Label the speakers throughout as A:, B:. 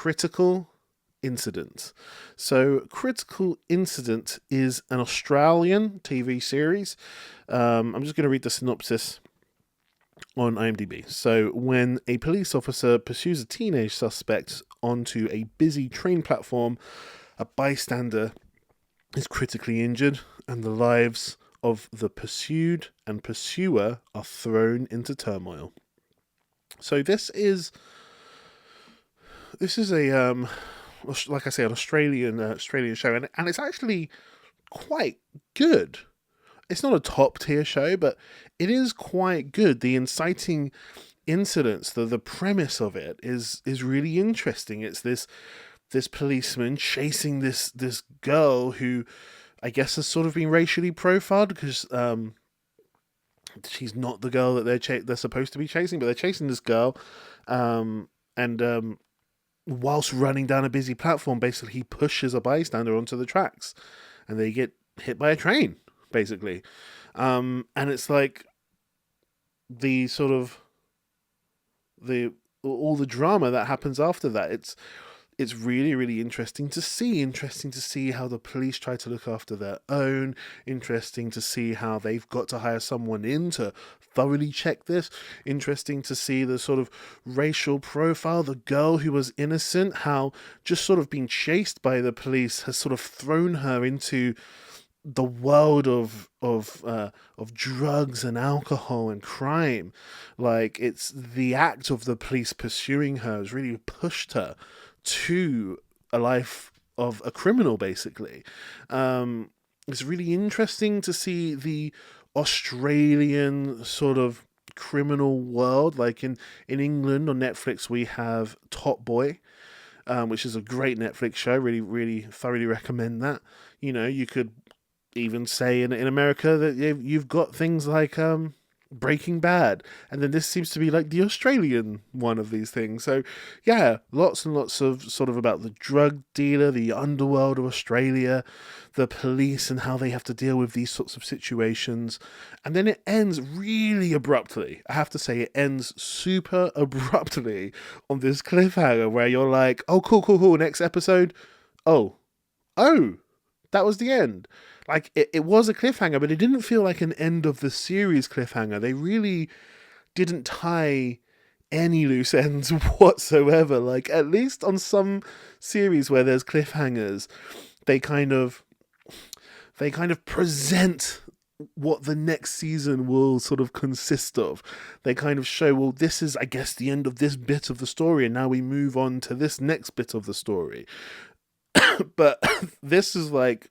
A: Critical Incident. So, Critical Incident is an Australian TV series. I'm just going to read the synopsis on IMDb. So, when a police officer pursues a teenage suspect onto a busy train platform, a bystander is critically injured, and the lives of the pursued and pursuer are thrown into turmoil. So this is a like I say, an Australian show, and it's actually quite good. It's not a top tier show, but it is quite good. The inciting incidents, the premise of it is really interesting. It's this policeman chasing this girl who I guess has sort of been racially profiled because she's not the girl that they're supposed to be chasing, but they're chasing this girl, and whilst running down a busy platform, basically he pushes a bystander onto the tracks, and they get hit by a train, basically, and it's like the sort of the all the drama that happens after that. It's really, really interesting to see how the police try to look after their own. Interesting to see how they've got to hire someone in to thoroughly check this. Interesting to see the sort of racial profile. The girl who was innocent, how just sort of being chased by the police has sort of thrown her into the world of drugs and alcohol and crime. Like, it's the act of the police pursuing her has really pushed her to a life of a criminal, basically. It's really interesting to see the Australian sort of criminal world. Like in England on Netflix, we have Top Boy, which is a great Netflix show. Really, really thoroughly recommend that. You know, you could even say in America that you've got things like Breaking Bad, and then this seems to be like the Australian one of these things. So yeah, lots and lots of sort of about the drug dealer, the underworld of Australia, the police, and how they have to deal with these sorts of situations. And then it ends really abruptly. I have to say, it ends super abruptly on this cliffhanger where you're like, oh, cool, next episode. Oh, that was the end. Like, it was a cliffhanger, but it didn't feel like an end of the series cliffhanger. They really didn't tie any loose ends whatsoever. Like, at least on some series where there's cliffhangers, they kind of present what the next season will sort of consist of. They kind of show, well, this is, I guess, the end of this bit of the story, and now we move on to this next bit of the story. But this is like,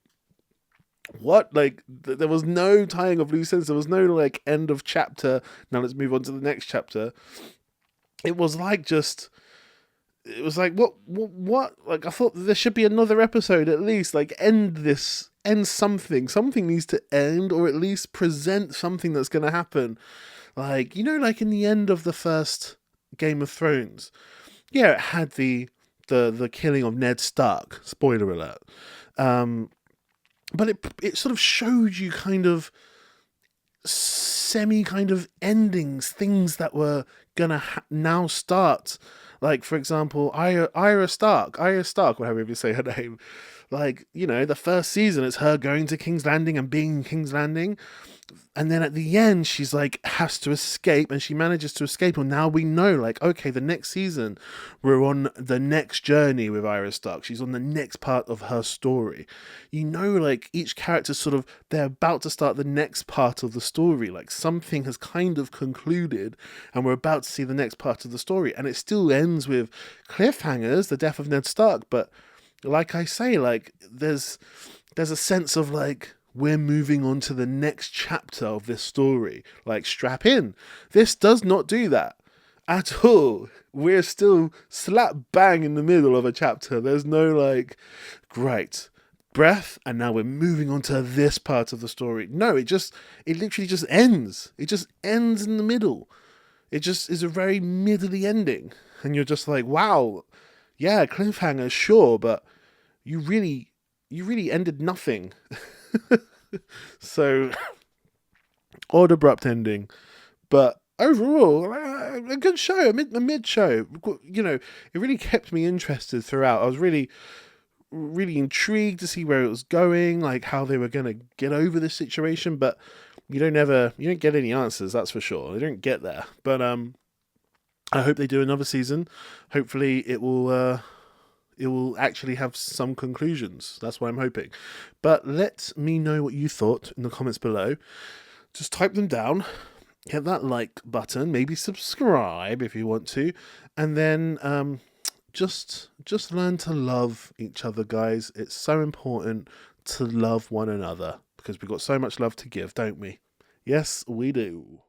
A: what? Like, there was no tying of loose ends. There was no like end of chapter, now let's move on to the next chapter. It was like what like, I thought there should be another episode at least. Like, end something needs to end, or at least present something that's going to happen. Like, you know, like in the end of the first Game of Thrones, yeah, it had the killing of Ned Stark, spoiler alert, but it sort of showed you kind of semi kind of endings, things that were gonna now start. Like, for example, Arya Stark, whatever you say her name. Like, you know, the first season it's her going to King's Landing and being in King's Landing, and then at the end she's like has to escape, and she manages to escape, and now we know, like, okay, the next season we're on the next journey with Arya Stark. She's on the next part of her story. You know, like, each character sort of, they're about to start the next part of the story. Like, something has kind of concluded and we're about to see the next part of the story, and it still ends with cliffhangers, the death of Ned Stark. But like I say, like, there's a sense of like, we're moving on to the next chapter of this story. Like, strap in. This does not do that at all. We're still slap bang in the middle of a chapter. There's no like, great, breath, and now we're moving on to this part of the story. No, it literally just ends. It just ends in the middle. It just is a very middly ending. And you're just like, wow, yeah, cliffhanger, sure, but you really ended nothing. So, odd abrupt ending, but overall, a good show, a mid show. You know, it really kept me interested throughout. I was really intrigued to see where it was going, like how they were going to get over this situation. But you don't get any answers. That's for sure. They don't get there. But I hope they do another season. Hopefully, it will actually have some conclusions. That's what I'm hoping. But let me know what you thought in the comments below. Just type them down. Hit that like button. Maybe subscribe if you want to, and then just learn to love each other, guys. It's so important to love one another because we've got so much love to give, don't we? Yes, we do.